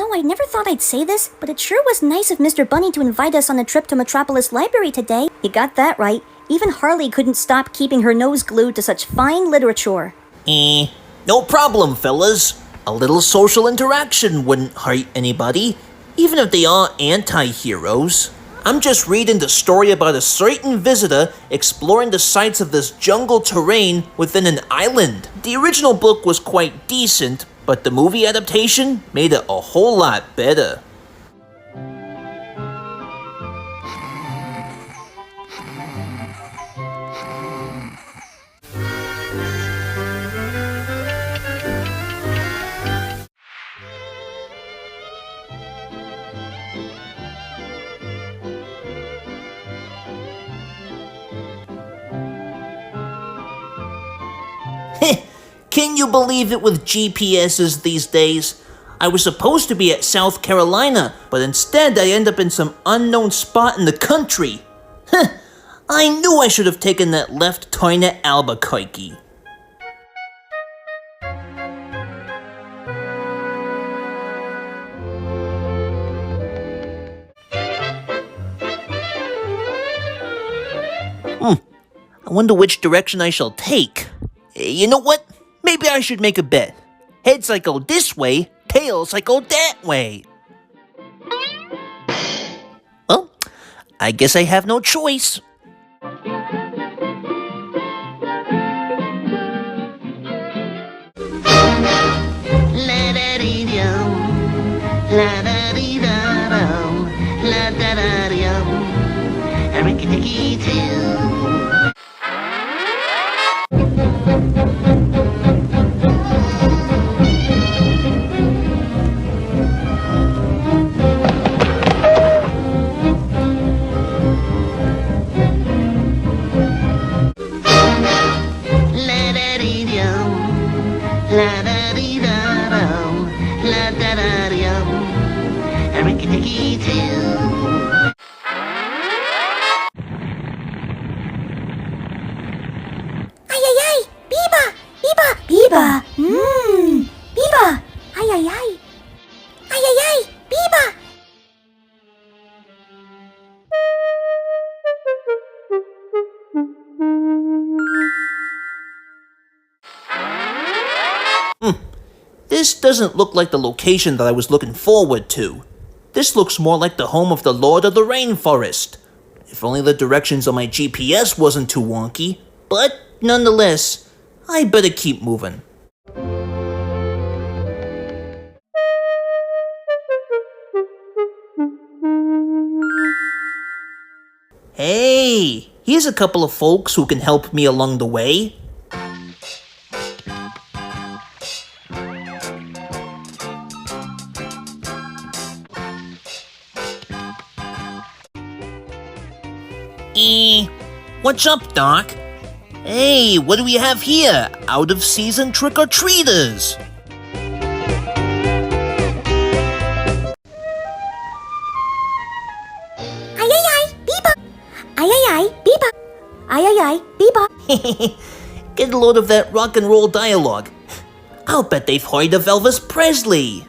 know, I never thought I'd say this, but it sure was nice of Mr. Bunny to invite us on a trip to Metropolis Library today. You got that right. Even Harley couldn't stop keeping her nose glued to such fine literature. No problem, fellas. A little social interaction wouldn't hurt anybody, even if they are anti-heroes. I'm just reading the story about a certain visitor exploring the sights of this jungle terrain within an island. The original book was quite decent, but the movie adaptation made it a whole lot better. Can you believe it with GPSs these days? I was supposed to be at South Carolina, but instead I end up in some unknown spot in the country. I knew I should have taken that left turn at Albuquerque. I wonder which direction I shall take. You know what? Maybe I should make a bet. Heads I go this way, tails I go that way. Well, I guess I have no choice. Biba! Biba! Ay, ay, ay! Ay, ay, ay! Biba! This doesn't look like the location that I was looking forward to. This looks more like the home of the Lord of the Rainforest. If only the directions on my GPS wasn't too wonky. But nonetheless, I better keep moving. Hey, here's a couple of folks who can help me along the way. What's up, Doc? Hey, what do we have here? Out-of-season trick-or-treaters! Ay, ay, ay! Biba! Ay, ay, ay! Biba! Ay, ay, ay! Biba! Get a load of that rock and roll dialogue. I'll bet they've heard of Elvis Presley.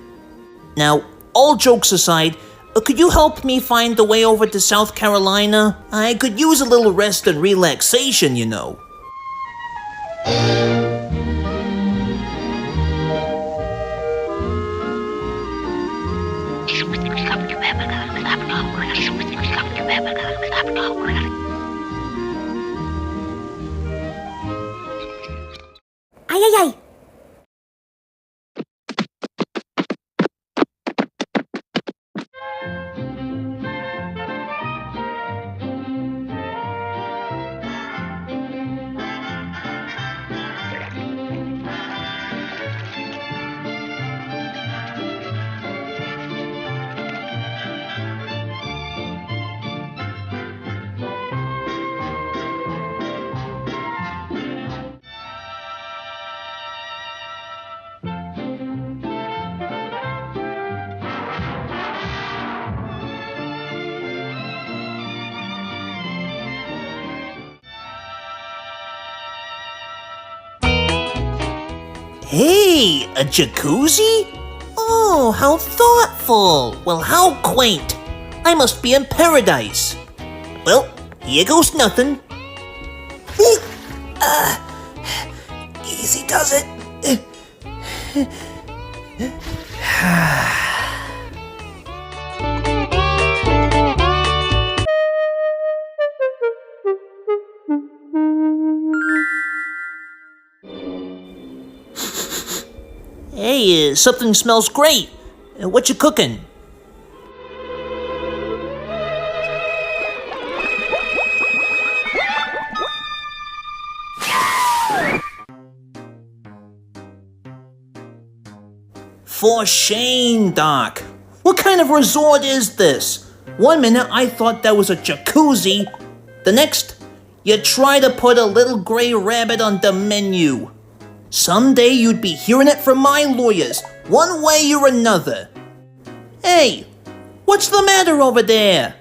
Now, all jokes aside, could you help me find the way over to South Carolina? I could use a little rest and relaxation, you know. Ay, ay, ay! Hey, a jacuzzi? Oh, how thoughtful. Well, how quaint. I must be in paradise. Well, here goes nothing. Easy does it. Hey, something smells great. What you cooking? For shame, Doc. What kind of resort is this? 1 minute I thought that was a jacuzzi. The next, you try to put a little gray rabbit on the menu. Someday you'd be hearing it from my lawyers, one way or another. Hey, what's the matter over there?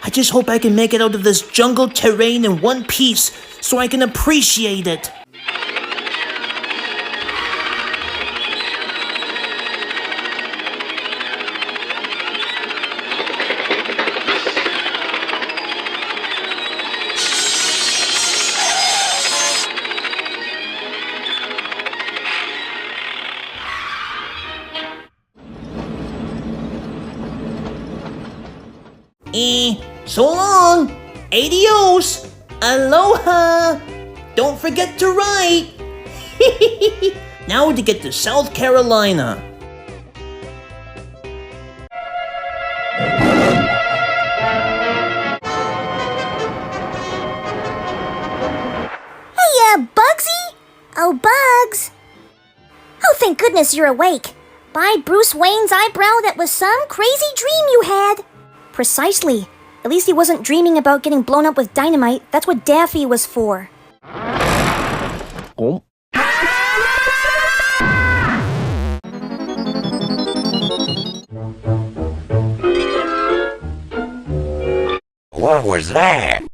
I just hope I can make it out of this jungle terrain in one piece so I can appreciate it. So long. Adios. Aloha. Don't forget to write. Now to get to South Carolina. Hey, Bugsy? Oh, Bugs. Oh, thank goodness you're awake. By Bruce Wayne's eyebrow, that was some crazy dream you had. Precisely. At least he wasn't dreaming about getting blown up with dynamite. That's what Daffy was for. Oh. What was that?